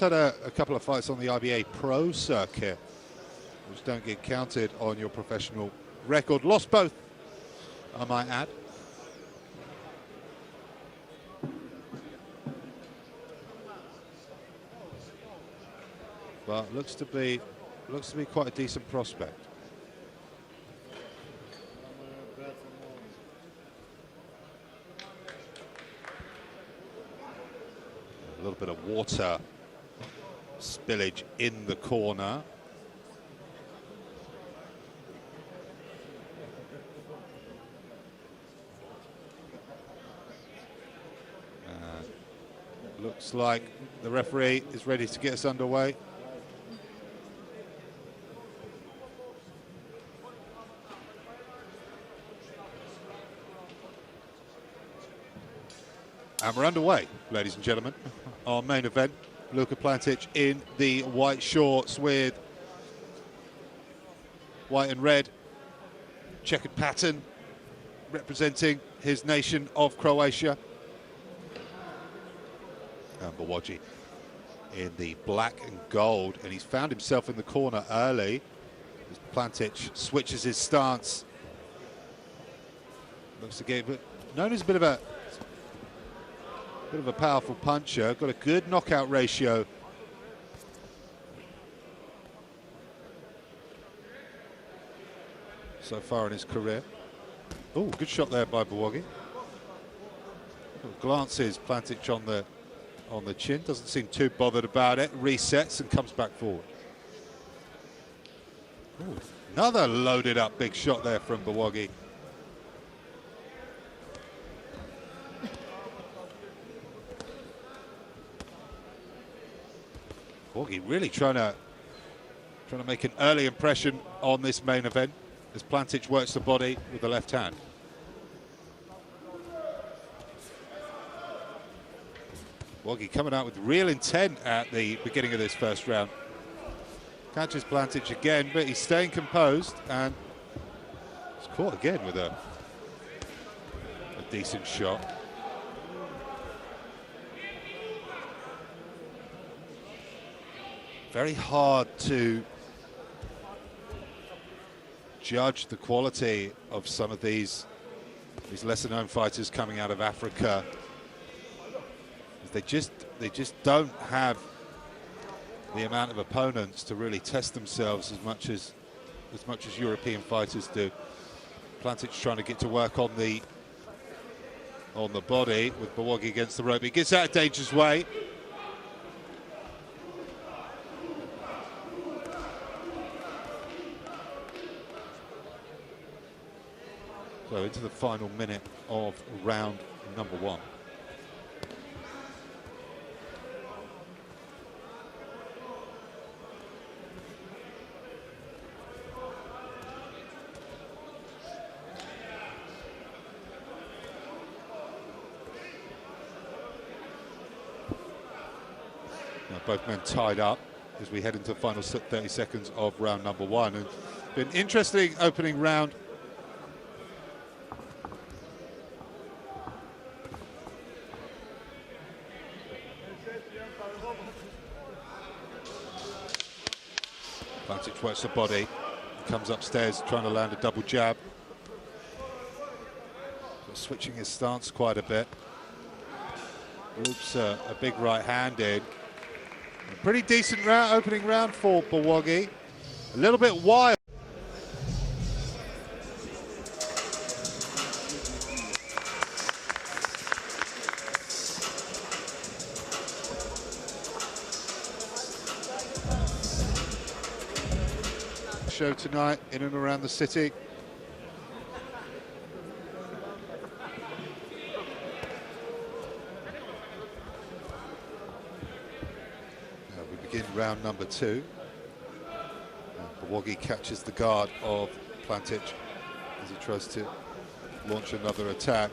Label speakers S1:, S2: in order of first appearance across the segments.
S1: Had a couple of fights on the IBA Pro circuit, which don't get counted on your professional record. Lost both, I might add. But looks to be quite a decent prospect. A little bit of water spillage in the corner. Looks like the referee is ready to get us underway. And we're underway, ladies and gentlemen. Our main event, Luka Plantic in the white shorts with white and red checkered pattern representing his nation of Croatia. And Bwogi in the black and gold, and he's found himself in the corner early as Plantic switches his stance. Looks to get known as a bit of a powerful puncher, got a good knockout ratio. So far in his career. Oh, good shot there by Bwogi. Glances Plantic on the chin, doesn't seem too bothered about it, resets and comes back forward. Ooh, another loaded up big shot there from Bwogi. Bwogi really trying to make an early impression on this main event as Plantic works the body with the left hand. Bwogi coming out with real intent at the beginning of this first round. Catches Plantic again, but he's staying composed and he's caught again with a decent shot. Very hard to judge the quality of some of these lesser-known fighters coming out of Africa. They just don't have the amount of opponents to really test themselves as much as European fighters do. Plantic trying to get to work on the body with Bwogi against the rope. He gets out of danger's way. So into the final minute of round number one. Both men tied up as we head into the final 30 seconds of round number one. And been an interesting opening round. Plantic works the body, comes upstairs trying to land a double jab. Switching his stance quite a bit. Oops, a big right hand in. A pretty decent opening round for Bwogi. A little bit wild. Show tonight in and around the city. Begin round number two. Bwogi catches the guard of Plantic as he tries to launch another attack.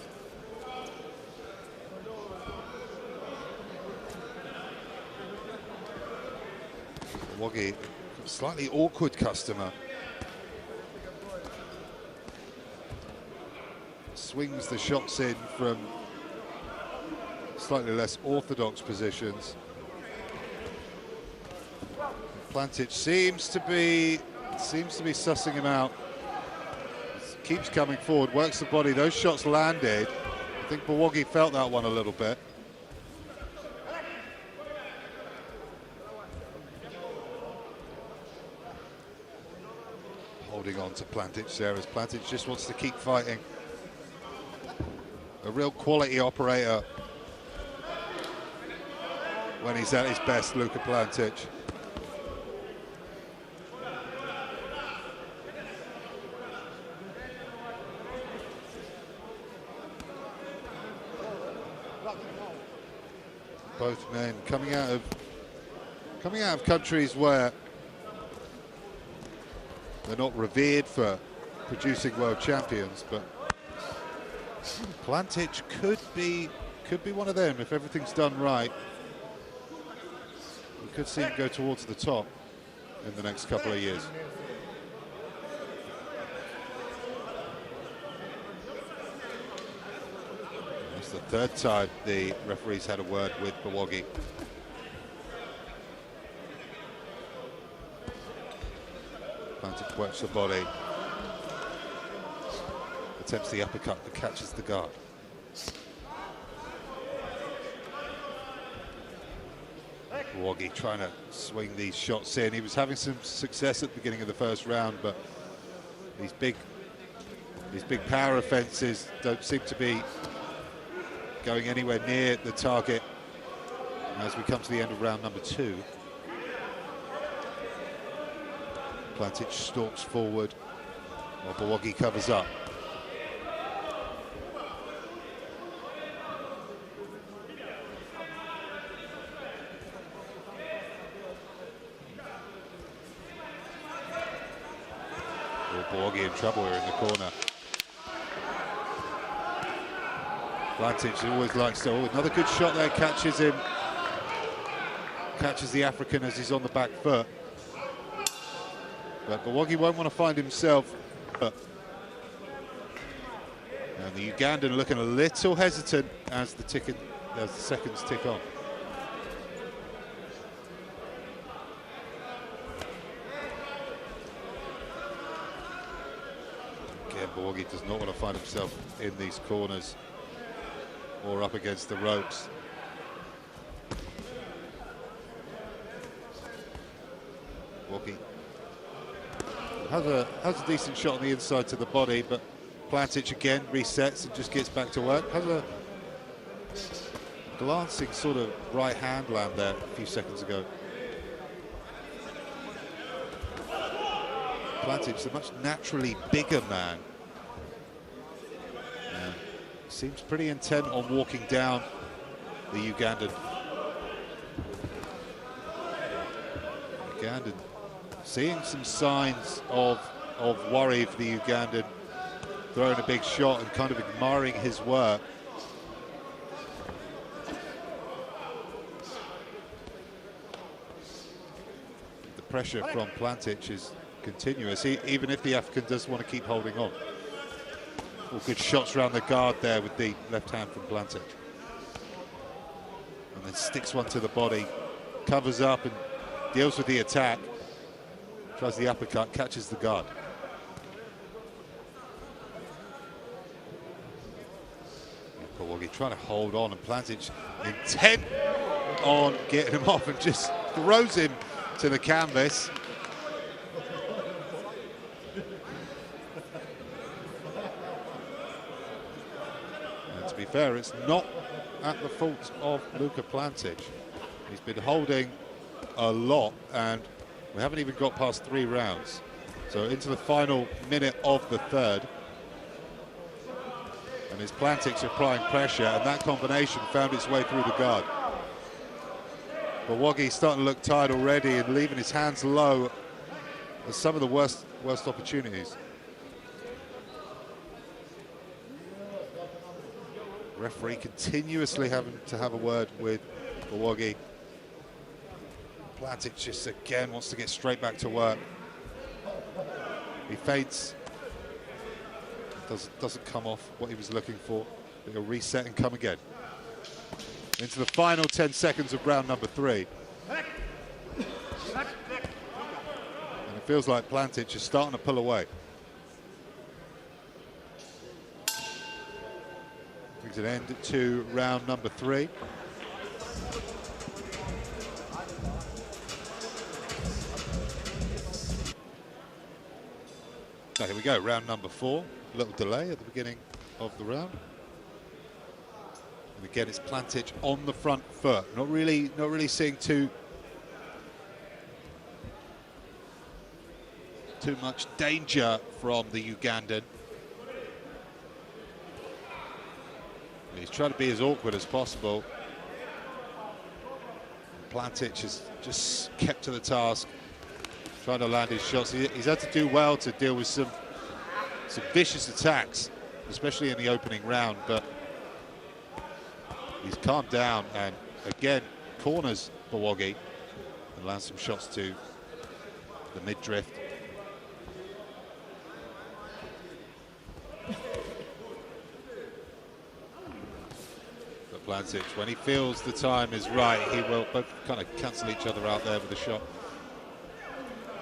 S1: Bwogi, slightly awkward customer. Swings the shots in from slightly less orthodox positions. Plantic seems to be sussing him out. Keeps coming forward, works the body. Those shots landed. I think Bwogi felt that one a little bit. Holding on to Plantic there as Plantic just wants to keep fighting. A real quality operator when he's at his best, Luka Plantic. Both men coming out of countries where they're not revered for producing world champions, but Plantic could be one of them if everything's done right. We could see him go towards the top in the next couple of years. It's the third time the referees had a word with Bwogi. Plantic works the body. Attempts the uppercut but catches the guard. Bwogi trying to swing these shots in. He was having some success at the beginning of the first round, but these big power offenses don't seem to be going anywhere near the target as we come to the end of round number 2. Plantic stalks forward while Bwogi covers up. Bwogi in trouble here in the corner. Plantic always likes to. Oh, another good shot there, catches him. Catches the African as he's on the back foot. But Bwogi won't want to find himself. And the Ugandan looking a little hesitant as the seconds tick on. Again, Bwogi does not want to find himself in these corners or up against the ropes. Bwogi has a decent shot on the inside to the body, but Plantic again resets and just gets back to work. Has a glancing sort of right hand land there a few seconds ago. Plantic's a much naturally bigger man. Seems pretty intent on walking down the Ugandan. Seeing some signs of worry for the Ugandan, throwing a big shot and kind of admiring his work. The pressure from Plantic is continuous, even if the African does want to keep holding on. All good shots around the guard there with the left hand from Plantic. And then sticks one to the body, covers up and deals with the attack. Tries the uppercut, catches the guard. Bwogi trying to hold on, and Plantic intent on getting him off and just throws him to the canvas. And to be fair, it's not at the fault of Luka Plantic. He's been holding a lot, and we haven't even got past 3 rounds. So into the final minute of the third. And his Plantic's applying pressure, and that combination found its way through the guard. Bwogi's starting to look tired already and leaving his hands low at some of the worst opportunities. Referee continuously having to have a word with Bwogi. Plantic just again wants to get straight back to work. He feints. Doesn't come off what he was looking for. But he'll reset and come again. Into the final 10 seconds of round number 3. And it feels like Plantic is starting to pull away. Brings an end to round number 3. So here we go, round number 4. A little delay at the beginning of the round. And again, it's Plantic on the front foot. Not really seeing too much danger from the Ugandan. He's trying to be as awkward as possible. Plantic has just kept to the task, trying to land his shots. He's had to do well to deal with some vicious attacks, especially in the opening round, but he's calmed down and again corners Bwogi and lands some shots to the mid-drift. But Plantic, when he feels the time is right, he will both kind of cancel each other out there with a shot.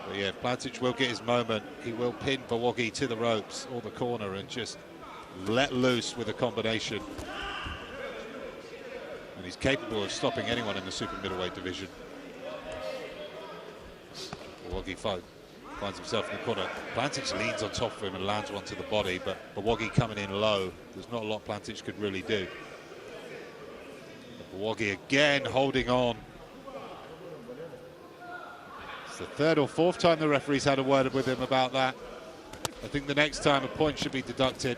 S1: But yeah, Plantic will get his moment. He will pin Bwogi to the ropes or the corner and just let loose with a combination. And he's capable of stopping anyone in the super middleweight division. Bwogi finds himself in the corner. Plantic leans on top of him and lands one to the body, but Bwogi coming in low. There's not a lot Plantic could really do. Bwogi again holding on. It's the 3rd or 4th time the referee's had a word with him about that. I think the next time a point should be deducted.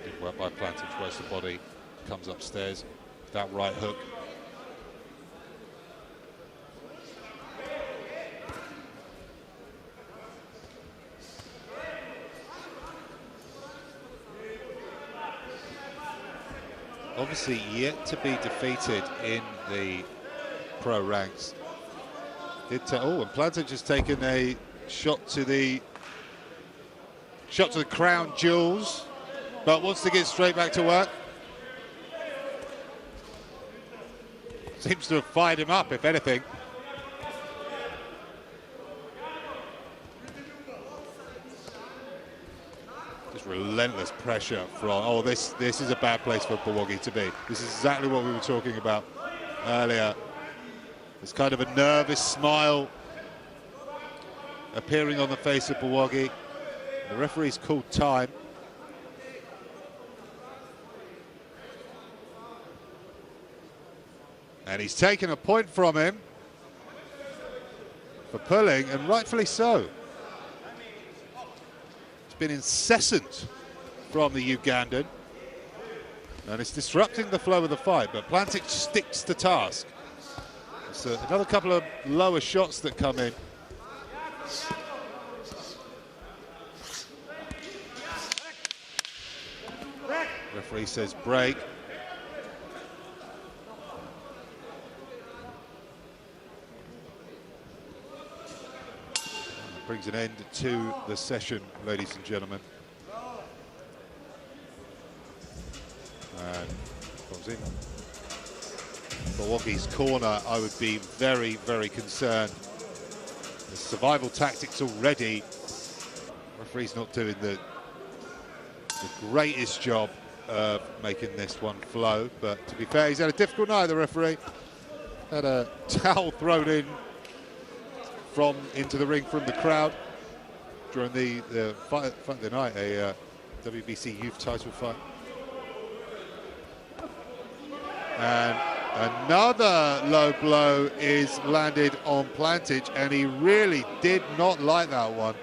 S1: Good work by Plantic, where's the body, comes upstairs, that right hook. Obviously yet to be defeated in the pro ranks. And Plantic has taken a shot to the crown jewels, but wants to get straight back to work. Seems to have fired him up, if anything. Relentless pressure from, this is a bad place for Bwogi to be. This is exactly what we were talking about earlier. There's kind of a nervous smile appearing on the face of Bwogi. The referee's called time. And he's taken a point from him for pulling, and rightfully so. Been incessant from the Ugandan, and it's disrupting the flow of the fight, but Plantic sticks to task. So another couple of lower shots that come in. Referee says break. Brings an end to the session, ladies and gentlemen. And comes in. Bwogi's corner, I would be very, very concerned. The survival tactics already. Referee's not doing the greatest job of making this one flow, but to be fair, he's had a difficult night, the referee. Had a towel thrown in into the ring from the crowd during the fight of the night, a WBC youth title fight. And another low blow is landed on Plantic, and he really did not like that one.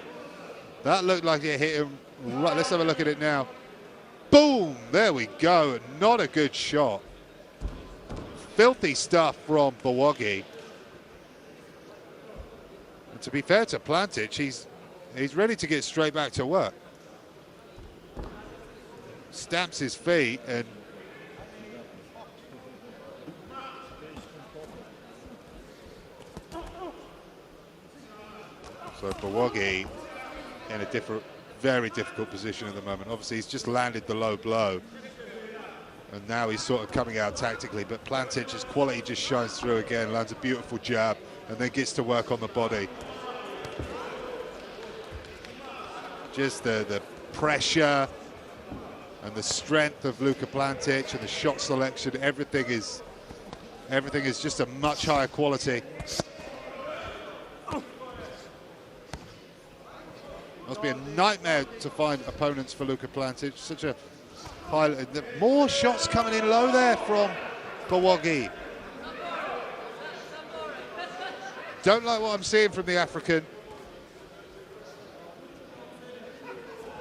S1: That looked like it hit him right. Let's have a look at it now. Boom! There we go. Not a good shot. Filthy stuff from Bwogi. And to be fair to Plantic, he's ready to get straight back to work. Stamps his feet and so Bwogi in a very difficult position at the moment. Obviously, he's just landed the low blow. And now he's sort of coming out tactically, but Plantic, his quality just shines through again, lands a beautiful jab, and then gets to work on the body. Just the pressure and the strength of Luka Plantic and the shot selection, everything is just a much higher quality. Must be a nightmare to find opponents for Luka Plantic. Such a high, more shots coming in low there from Bwogi. Don't like what I'm seeing from the African.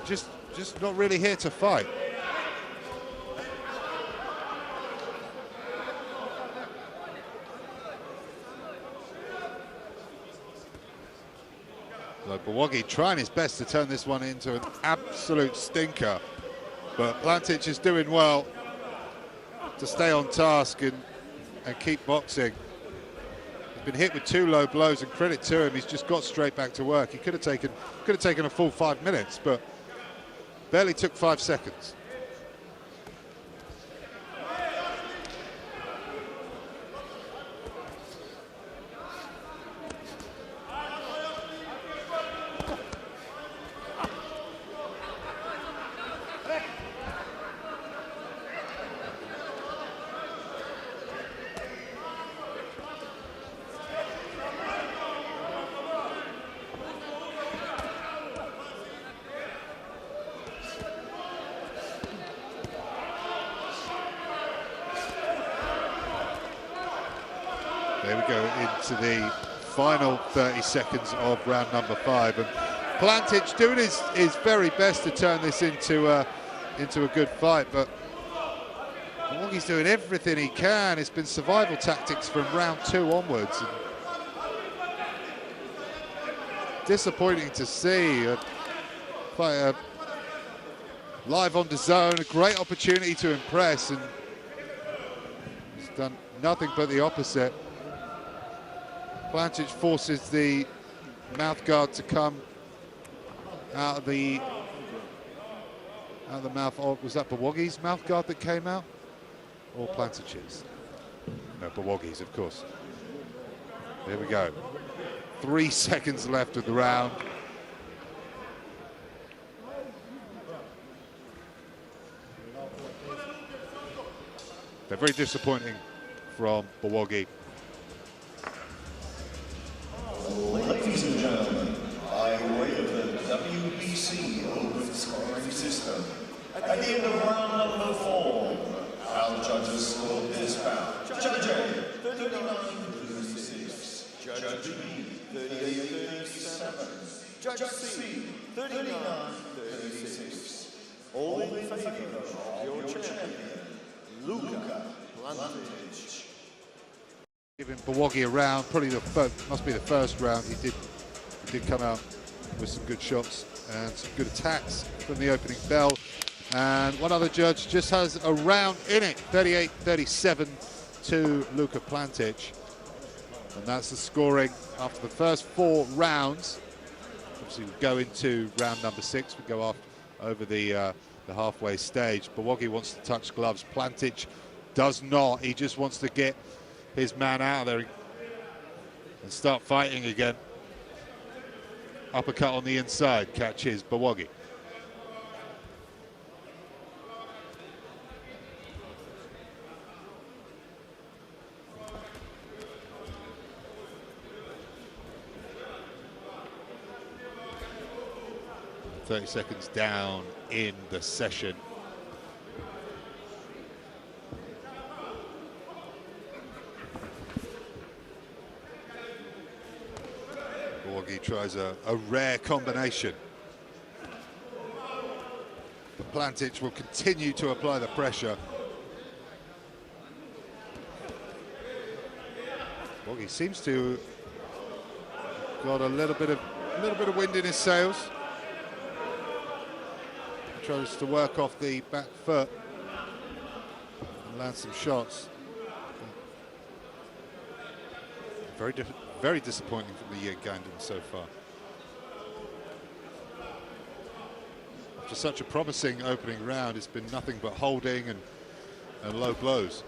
S1: Just not really here to fight. So Bwogi trying his best to turn this one into an absolute stinker, but Plantic is doing well to stay on task and keep boxing. He's been hit with 2 low blows, and credit to him, he's just got straight back to work. He could have taken a full 5 minutes, but barely took 5 seconds. There we go into the final 30 seconds of round number 5, and Plantic doing his very best to turn this into a good fight, but Bwogi's doing everything he can. It's been survival tactics from round 2 onwards. And disappointing to see. Live on DAZN, a great opportunity to impress, and he's done nothing but the opposite. Plantic forces the mouth guard to come out of the mouth of, was that Bwogi's mouth guard that came out? Or Plantic's? No, Bwogi's, of course. There we go. 3 seconds left of the round. They're very disappointing from Bwogi.
S2: Ladies and gentlemen, by way of the WBC Open Scoring System, at the end of round number 4, our judges scored this bout. Judge A, 39-36. Judge B, 38-37. Judge C, 39-36. All in favor of your champion, Luka Plantic.
S1: Giving Bwogi a round, probably must be the first round. He did come out with some good shots and some good attacks from the opening bell. And one other judge just has a round in it, 38-37 to Luka Plantic. And that's the scoring after the first 4 rounds. Obviously we go into round number 6, we go off over the halfway stage. Bwogi wants to touch gloves, Plantic does not. He just wants to get his man out of there and start fighting again. Uppercut on the inside, catches Bwogi. .30 seconds down in the session. Bwogi tries a rare combination. But Plantic will continue to apply the pressure. Bwogi seems to got a little bit of wind in his sails. He tries to work off the back foot and land some shots. Very disappointing from the Ugandan so far. After such a promising opening round, it's been nothing but holding and and low blows.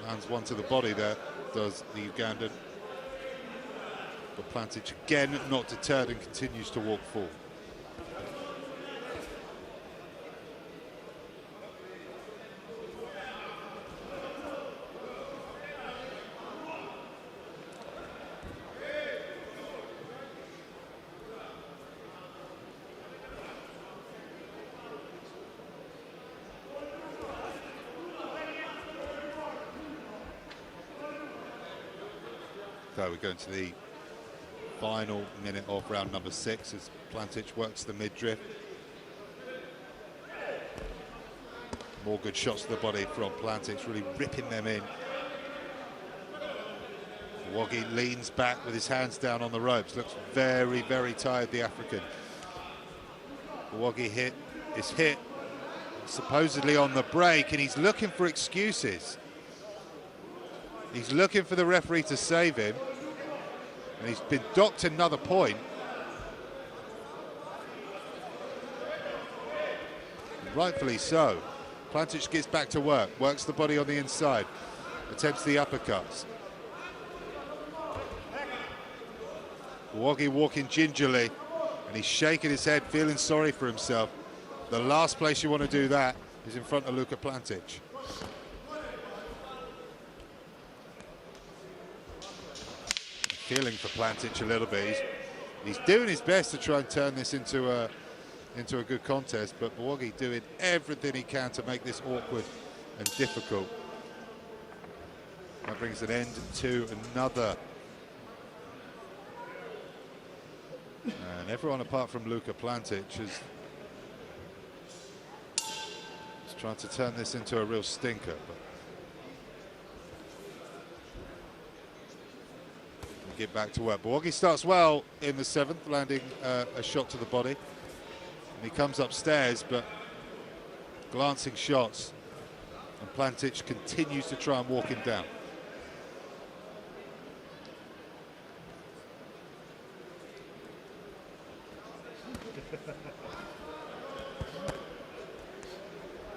S1: Lands one to the body there, does the Ugandan. But Plantic again not deterred and continues to walk forward. So we're going to the final minute of round number 6 as Plantic works the mid-drift. More good shots to the body from Plantic, really ripping them in. Bwogi leans back with his hands down on the ropes, looks very, very tired, the African. Bwogi is hit supposedly on the break, and he's looking for excuses. He's looking for the referee to save him, and he's been docked another point. Rightfully so. Plantic gets back to work, works the body on the inside, attempts the uppercuts. Bwogi walking gingerly, and he's shaking his head, feeling sorry for himself. The last place you want to do that is in front of Luka Plantic. Feeling for Plantic a little bit. He's doing his best to try and turn this into a good contest, but Bwogi doing everything he can to make this awkward and difficult. That brings an end to another. And everyone apart from Luka Plantic is trying to turn this into a real stinker. But get back to work. Bwogi starts well in the 7th, landing a shot to the body. And he comes upstairs, but glancing shots. And Plantic continues to try and walk him down.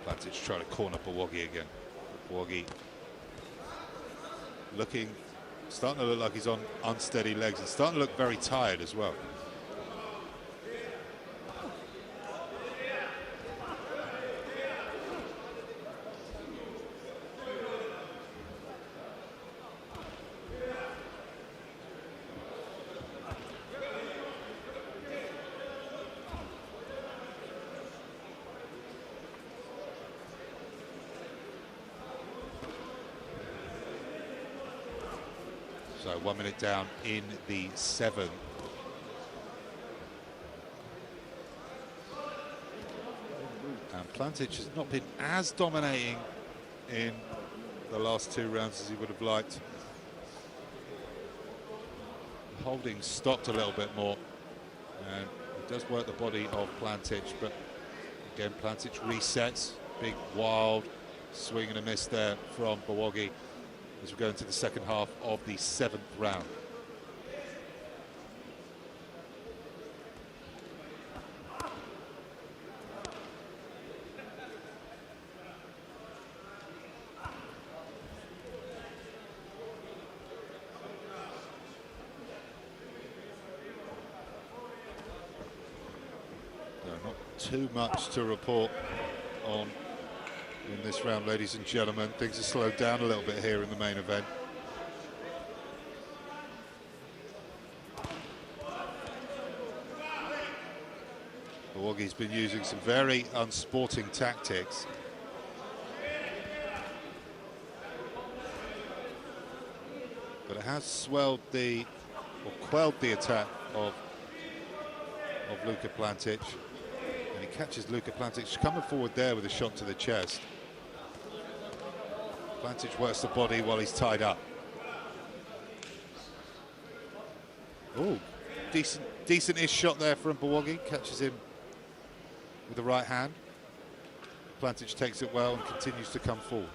S1: Plantic trying to corner Bwogi again. Bwogi starting to look like he's on unsteady legs and starting to look very tired as well. So 1 minute down in the 7th. And Plantic has not been as dominating in the last 2 rounds as he would have liked. Holding stopped a little bit more, and he does work the body of Plantic, but again Plantic resets. Big wild swing and a miss there from Bwogi as we go into the second half of the 7th round. Not too much to report on in this round, ladies and gentlemen. Things have slowed down a little bit here in the main event. Bwogi's been using some very unsporting tactics. But it has quelled the attack of Luka Plantic. And he catches Luka Plantic coming forward there with a shot to the chest. Plantic works the body while he's tied up. Oh, decent-ish shot there from Bwogi. Catches him with the right hand. Plantic takes it well and continues to come forward.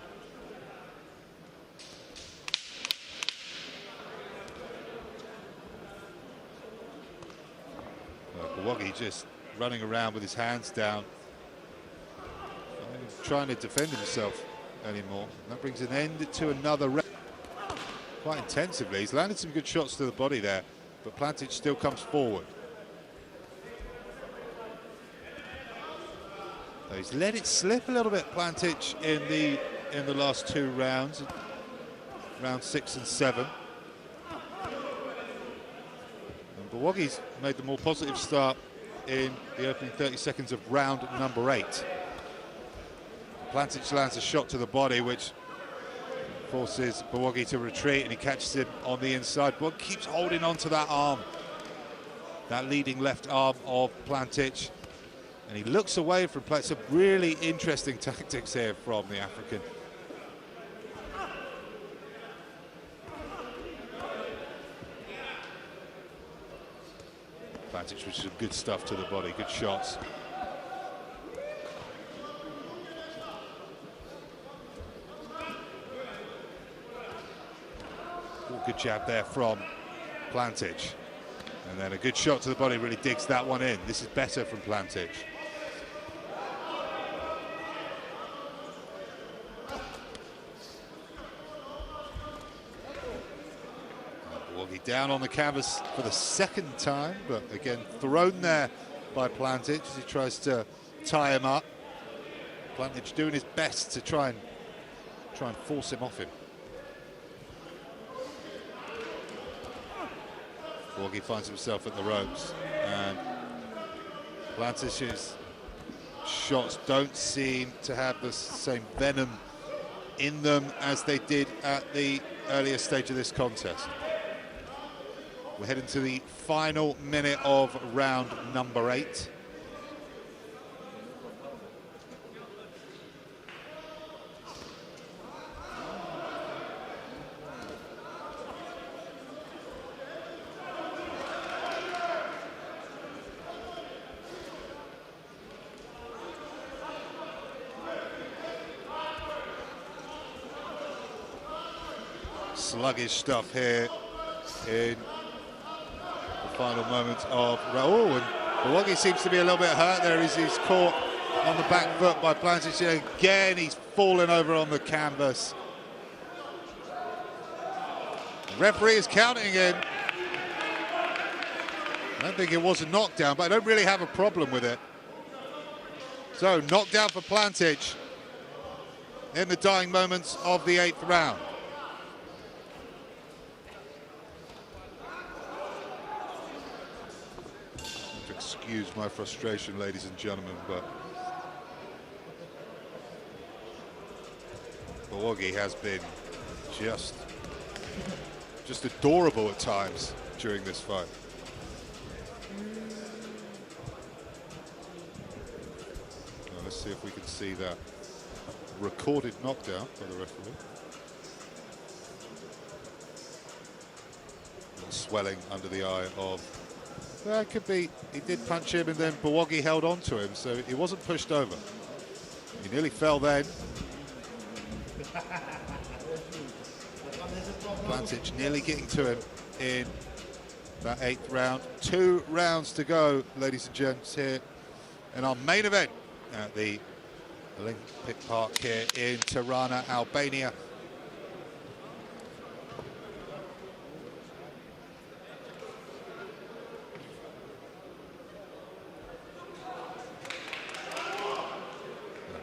S1: Bwogi just running around with his hands down, trying to defend himself anymore. And that brings an end to another round. Quite intensively. He's landed some good shots to the body there, but Plantic still comes forward. So he's let it slip a little bit, Plantic, in the last 2 rounds, round 6 and 7. And Bwogi's made the more positive start in the opening 30 seconds of round number 8. Plantic lands a shot to the body, which forces Bwogi to retreat, and he catches him on the inside. Bwogi keeps holding on to that arm, that leading left arm of Plantic, and he looks away from Plantic. Some really interesting tactics here from the African. Plantic with some good stuff to the body, good shots. Good jab there from Plantic. And then a good shot to the body, really digs that one in. This is better from Plantic. Bwogi down on the canvas for the 2nd time, but again thrown there by Plantic as he tries to tie him up. Plantic doing his best to try and force him off him. Bwogi finds himself at the ropes, and Plantic's shots don't seem to have the same venom in them as they did at the earlier stage of this contest. We're heading to the final minute of round number 8. Sluggish stuff here in the final moments of Raul, and Bwogi seems to be a little bit hurt there as he's caught on the back foot by Plantic. Again, he's fallen over on the canvas. The referee is counting in. I don't think it was a knockdown, but I don't really have a problem with it. So, knockdown for Plantic in the dying moments of the 8th round. Excuse my frustration, ladies and gentlemen, but Bwogi has been just adorable at times during this fight. Now, let's see if we can see that recorded knockdown by the referee. And swelling under the eye of. Well, it could be, he did punch him and then Bwogi held on to him, so he wasn't pushed over. He nearly fell then. Plantic nearly getting to him in that 8th round. 2 rounds to go, ladies and gents, here in our main event at the Olympic Park here in Tirana, Albania.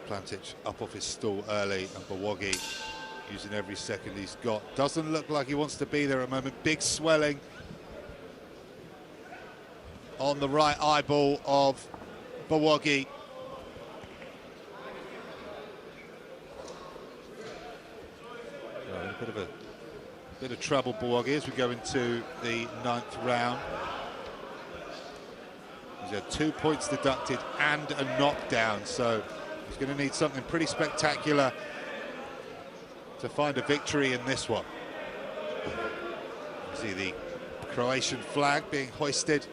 S1: Plantic up off his stool early, and Bwogi using every second he's got. Doesn't look like he wants to be there at the moment. Big swelling on the right eyeball of Bwogi. A bit of trouble, Bwogi, as we go into the 9th round. He's had 2 points deducted and a knockdown, so he's going to need something pretty spectacular to find a victory in this one. You see the Croatian flag being hoisted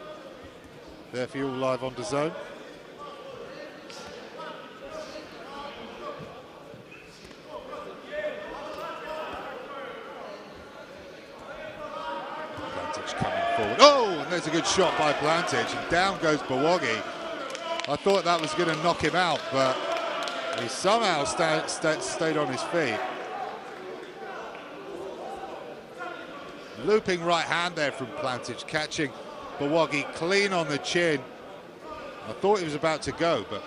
S1: there for you all live on DAZN. Plantic coming forward. Oh, and there's a good shot by Plantic, and down goes Bwogi. I thought that was going to knock him out, but He somehow stayed on his feet. Looping right hand there from Plantic, catching Bwogi clean on the chin. I thought he was about to go, but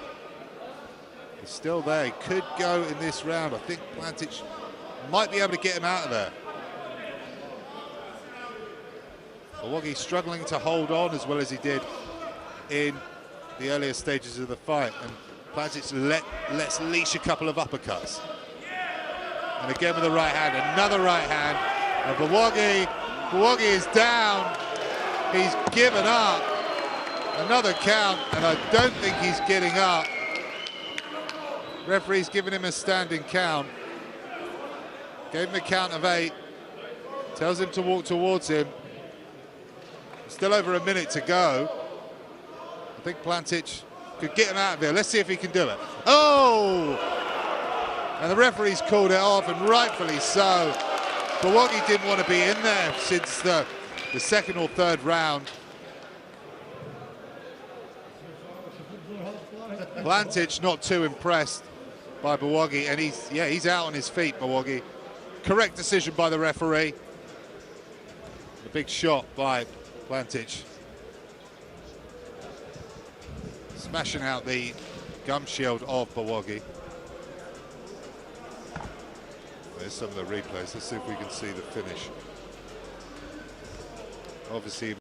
S1: he's still there. He could go in this round. I think Plantic might be able to get him out of there. Bwogi struggling to hold on as well as he did in the earlier stages of the fight, and Plantic lets leash a couple of uppercuts. And again with the right hand, another right hand, and Bwogi is down. He's given up. Another count, and I don't think he's getting up. Referee's giving him a standing count. Gave him a count of 8. Tells him to walk towards him. Still over a minute to go. I think Plantic could get him out of here. Let's see if he can do it. Oh! And the referee's called it off, and rightfully so. Bwogi didn't want to be in there since the second or third round. Plantic not too impressed by Bwogi, and he's out on his feet, Bwogi. Correct decision by the referee. A big shot by Plantic. Smashing out the gum shield of Bwogi. There's some of the replays. Let's see if we can see the finish. Obviously